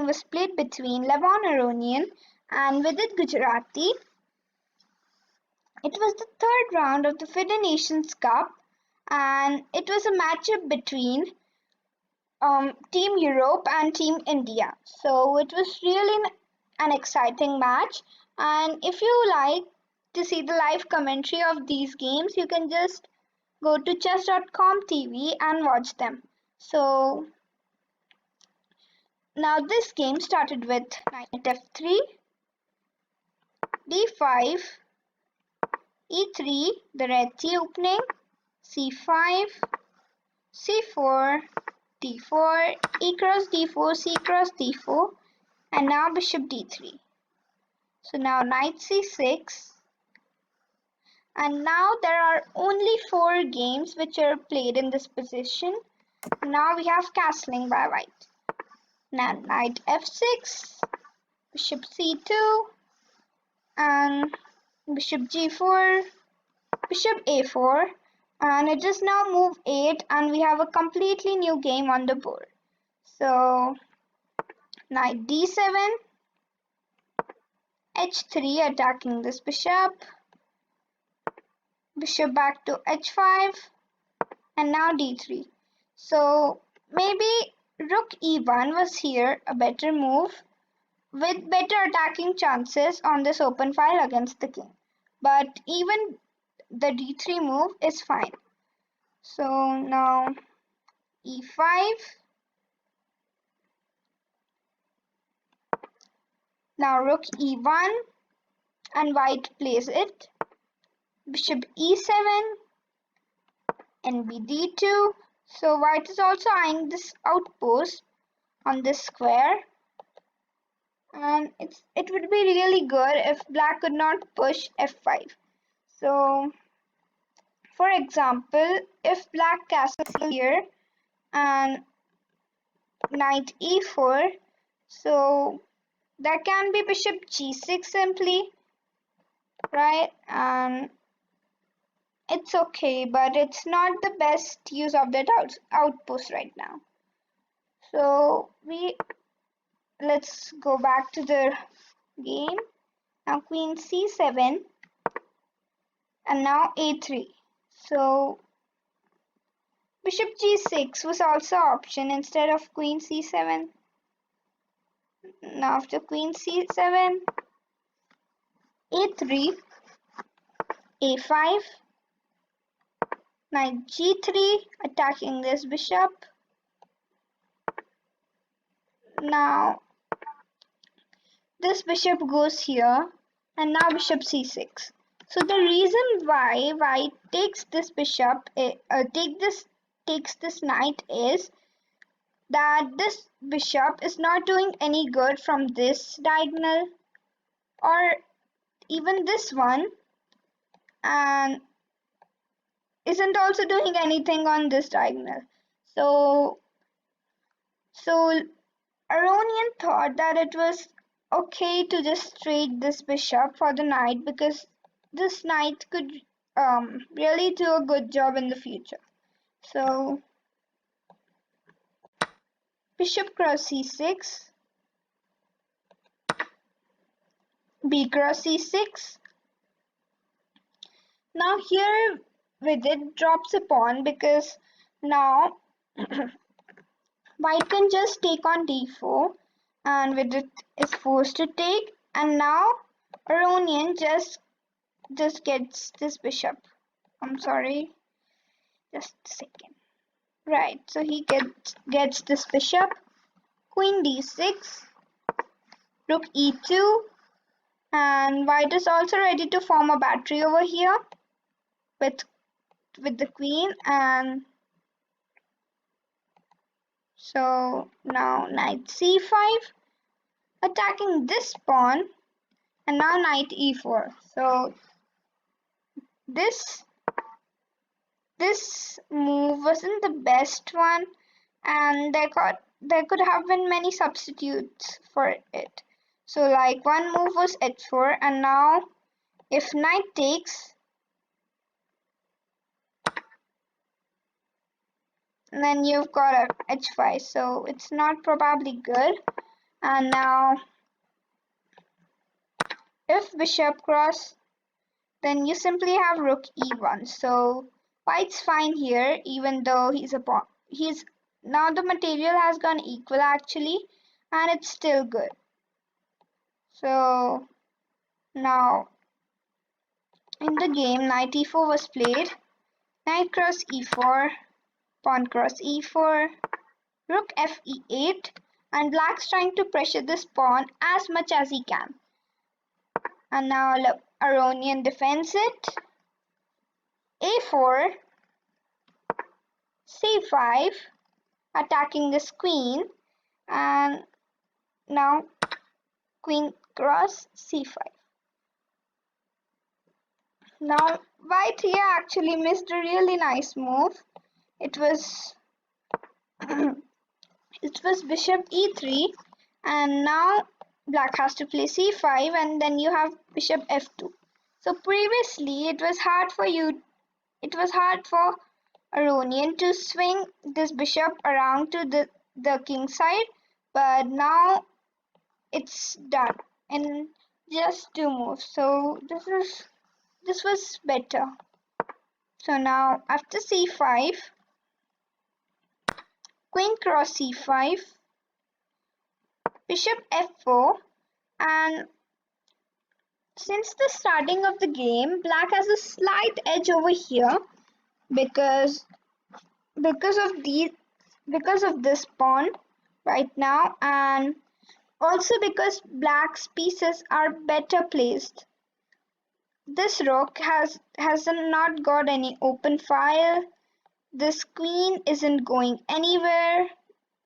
game was played between Levon Aronian and Vidit Gujarati. It was the third round of the FIDE Nations Cup, and it was a matchup between Team Europe and Team India. So it was really an exciting match. And if you like to see the live commentary of these games, you can just go to chess.com TV and watch them. So now this game started with knight f3, d5, e3, the red c opening, c5, c4, d4, e cross d4, c cross d4, and now bishop d3. So now knight c6, and now there are only 4 games which are played in this position. Now we have castling by white. Now knight f6, bishop c2, and bishop g4, bishop a4, and it is now move 8, and we have a completely new game on the board. So knight d7, h3 attacking this bishop, bishop back to h5, and now d3. So maybe rook e1 was here a better move with better attacking chances on this open file against the king. But even the d3 move is fine. So now e5. Now rook e1, and white plays it. Bishop e7, nb-d2. So white is also eyeing this outpost on this square. And it would be really good if black could not push f5. So for example, if black castles here and knight e4, so there can be bishop g6 simply, right? And it's okay, but it's not the best use of that outpost right now. So let's go back to the game. Now queen c7, and now a3. So bishop g6 was also option instead of queen c7. Now after queen c7, a3, a5, knight g3 attacking this bishop. Now this bishop goes here, and now bishop c6. So the reason why white takes this bishop, takes this knight is that this bishop is not doing any good from this diagonal or even this one, and isn't also doing anything on this diagonal. So Aronian thought that it was okay to just trade this bishop for the knight, because this knight could really do a good job in the future. So bishop cross c6, b cross c6. Now here Vidit drops a pawn, because now white can just take on d4, and Vidit is forced to take, and now Aronian just gets this bishop. I'm sorry, just a second. Right, so he gets this bishop, queen d6, rook e2, and white is also ready to form a battery over here with the queen. And so now knight c5 attacking this pawn, and now knight e4. So this move wasn't the best one, and there could have been many substitutes for it. So like one move was h4, and now if knight takes, and then you've got a h5, so it's not probably good. And now if bishop cross, then you simply have rook e1. So white's fine here, even though he's now the material has gone equal actually, and it's still good. So now in the game, knight e4 was played, knight cross e4, pawn cross e4, rook f e8, and black's trying to pressure this pawn as much as he can. And now Aronian defends it. a4, c5, attacking this queen, and now queen cross c5. Now white here actually missed a really nice move. It was it was bishop e3, and now black has to play c5, and then you have bishop f2. So previously it was hard for Aronian to swing this bishop around to the king side, but now it's done in just 2 moves. So this was better. So now after c5, queen cross c5, bishop f4, and since the starting of the game, black has a slight edge over here because because of this pawn right now, and also because black's pieces are better placed. This rook has not got any open file. This queen isn't going anywhere,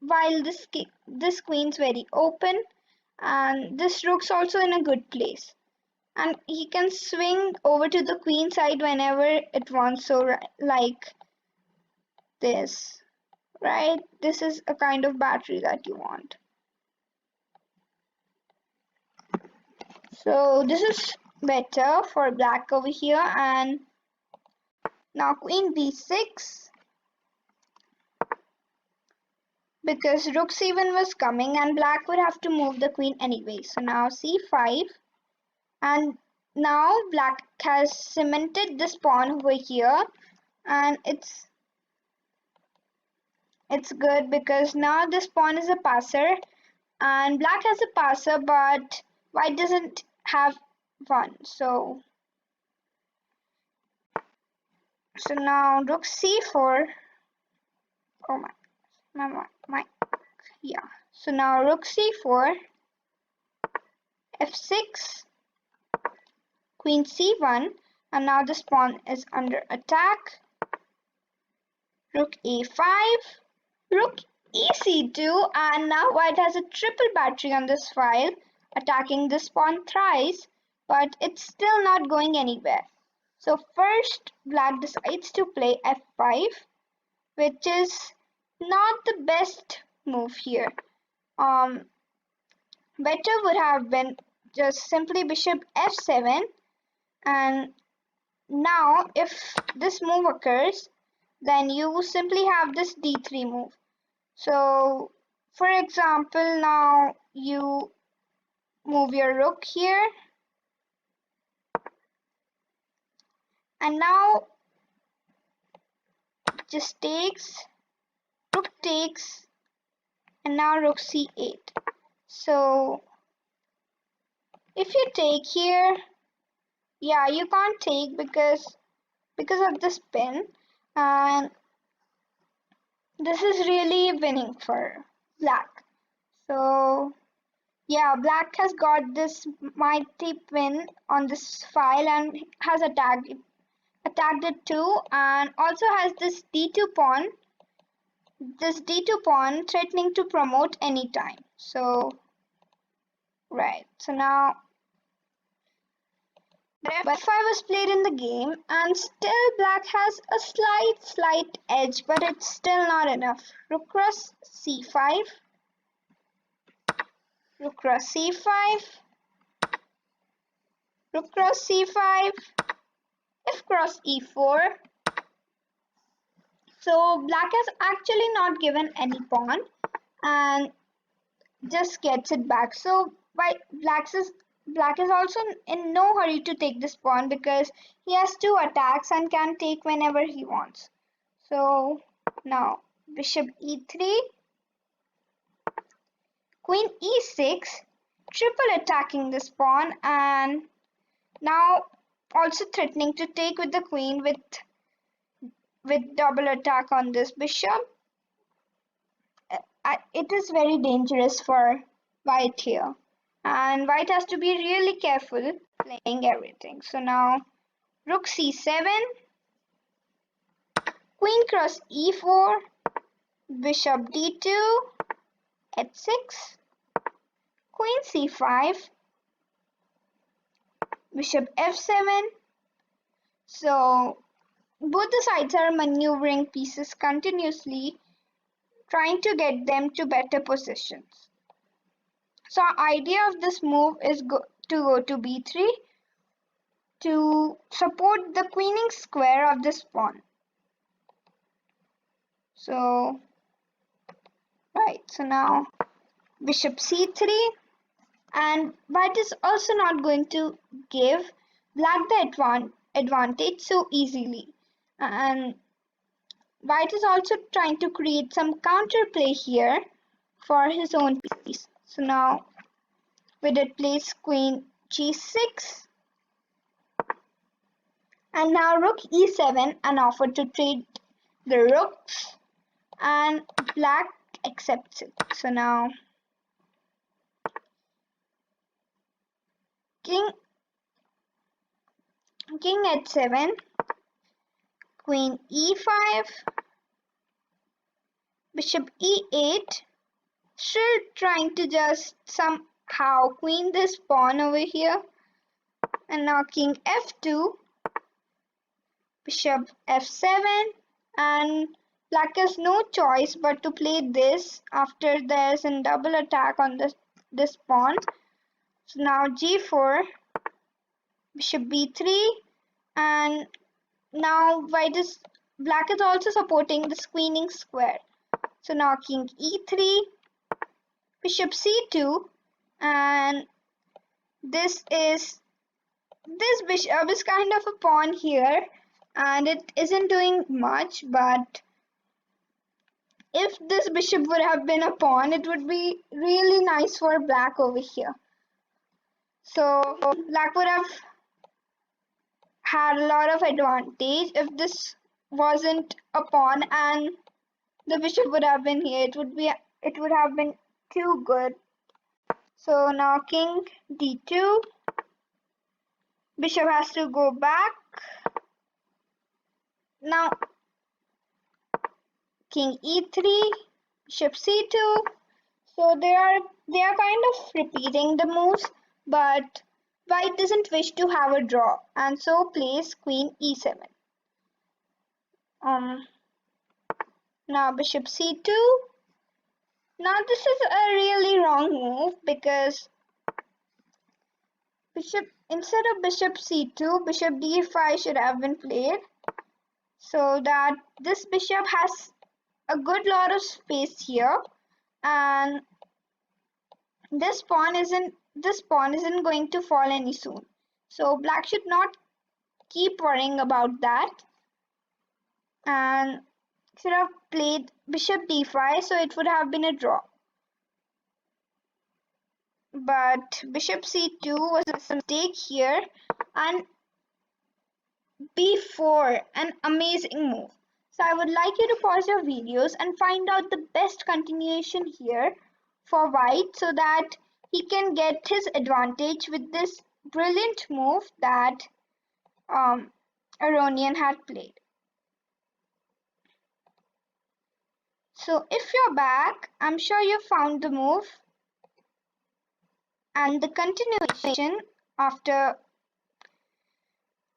while this queen's very open, and this rook's also in a good place. And he can swing over to the queen side whenever it wants, so like this, right? This is a kind of battery that you want. So this is better for black over here, and now queen b6, because rook c1 was coming and black would have to move the queen anyway. So now c5, and now black has cemented this pawn over here, and it's good because now this pawn is a passer, and black has a passer, but white doesn't have one. So now rook c4. Oh my. Yeah. So now rook c4, f6, queen c1, and now this pawn is under attack. Rook a5, rook ec2, and now white has a triple battery on this file, attacking this pawn thrice, but it's still not going anywhere. So first black decides to play f5, which is not the best move here. Better would have been just simply bishop f7, and now if this move occurs, then you simply have this d3 move. So for example, now you move your rook here, and now just takes, rook takes, and now rook c8. So if you take here, yeah, you can't take because of this pin, and this is really winning for black. So yeah, black has got this mighty pin on this file and has attacked it too, and also has this d2 pawn, threatening to promote anytime. So right, so now f5 was played in the game, and still black has a slight edge, but it's still not enough. Rook cross c5, rook cross c5, rook cross c5, f cross e4. So black has actually not given any pawn, and just gets it back. So black is also in no hurry to take this pawn because he has two attacks and can take whenever he wants. So now bishop e3, queen e6, triple attacking this pawn, and now also threatening to take with the queen with double attack on this bishop. It is very dangerous for white here, and white has to be really careful playing everything. So now rook c7, queen cross e4, bishop d2, h6, queen c5, bishop f7. So both the sides are maneuvering pieces continuously, trying to get them to better positions. So our idea of this move is to go to b3 to support the queening square of this pawn. So now bishop c3, and white is also not going to give black the advantage so easily, and white is also trying to create some counterplay here for his own piece. So now with it plays queen g6, and now rook e7, an offer to trade the rooks, and black accepts it. So now king h7, queen e5, bishop e8, still trying to just somehow queen this pawn over here, and now king f2, bishop f7, and black has no choice but to play this after there's a double attack on this pawn. So now g4, bishop b3, and now black is also supporting the queening square. So now king e3, bishop c2, and this bishop is kind of a pawn here, and it isn't doing much, but if this bishop would have been a pawn, it would be really nice for black over here. So black would have had a lot of advantage if this wasn't a pawn and the bishop would have been here. It would have been too good. So now king d2, bishop has to go back. Now king e3, bishop c2. So they are kind of repeating the moves, but white doesn't wish to have a draw, and so plays queen e7. Now bishop c2. Now this is a really wrong move because instead of bishop c2, bishop d5 should have been played, so that this bishop has a good lot of space here, and this pawn isn't going to fall any soon. So black should not keep worrying about that, and should have played bishop d5, so it would have been a draw. But bishop c2 was a mistake here, and b4, an amazing move. So I would like you to pause your videos and find out the best continuation here for white so that he can get his advantage with this brilliant move that Aronian had played. So if you're back, I'm sure you found the move and the continuation after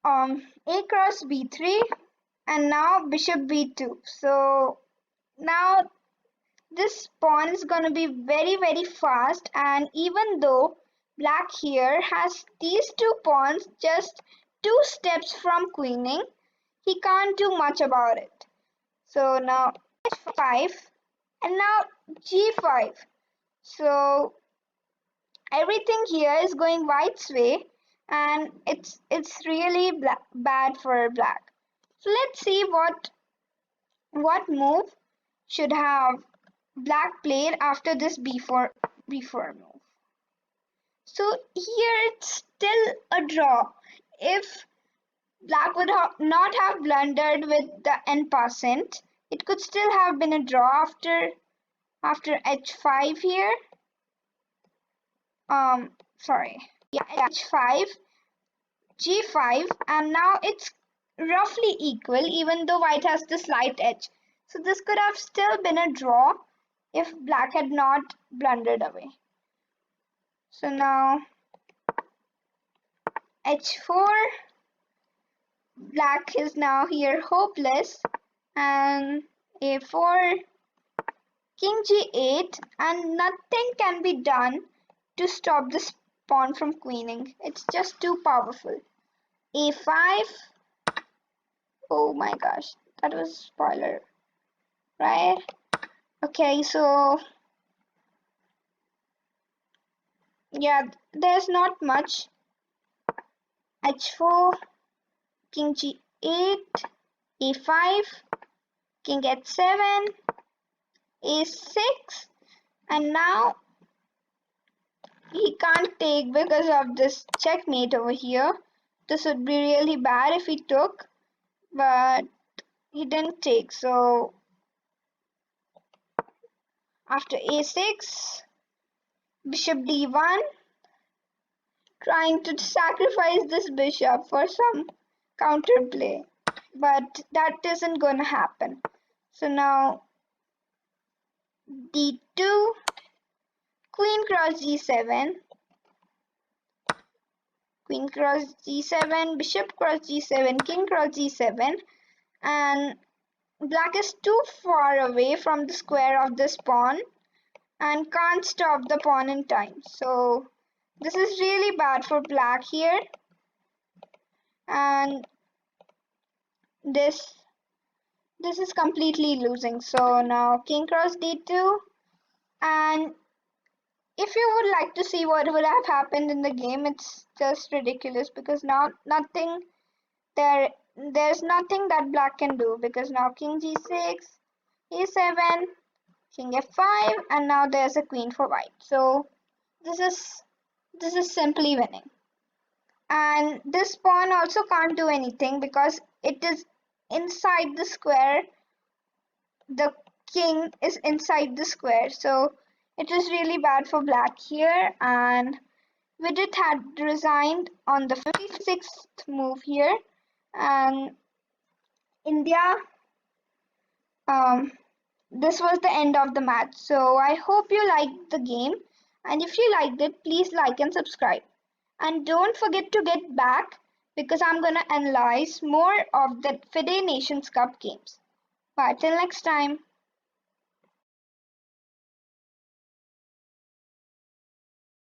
a cross b3 and now bishop b2. So now this pawn is going to be very, very fast, and even though black here has these two pawns just 2 steps from queening, he can't do much about it. So now h5 and now g5. So everything here is going white's way, and it's really bad for black. So let's see what move should have black played after this b4 move. So here it's still a draw. If black would not have blundered with the en passant, it could still have been a draw after h5 here. Sorry. Yeah, h5, g5, and now it's roughly equal even though white has the slight edge. So this could have still been a draw if black had not blundered away. So now h4, black is now here hopeless, and a4, king g8, and nothing can be done to stop this pawn from queening. It's just too powerful. a5, oh my gosh, that was a spoiler, right? Okay, so yeah, there's not much. h4, king g8, a5, king h7, a6, and now he can't take because of this checkmate over here. This would be really bad if he took, but he didn't take. So after a6, bishop d1, trying to sacrifice this bishop for some counterplay, but that isn't going to happen. So now d2, queen cross g7, queen cross g7, bishop cross g7, king cross g7, and black is too far away from the square of this pawn and can't stop the pawn in time. So this is really bad for black here, and this is completely losing. So now king cross d2, and if you would like to see what would have happened in the game, it's just ridiculous because now there's nothing that black can do, because now king g6, a7, king f5, and now there's a queen for white. So this is simply winning. And this pawn also can't do anything because it is inside the square. The king is inside the square, so it is really bad for black here. And Vidit had resigned on the 56th move here, and India, this was the end of the match. So I hope you liked the game, and if you liked it, please like and subscribe. And don't forget to get back, because I'm gonna analyze more of the FIDE Nations Cup games. Bye till next time.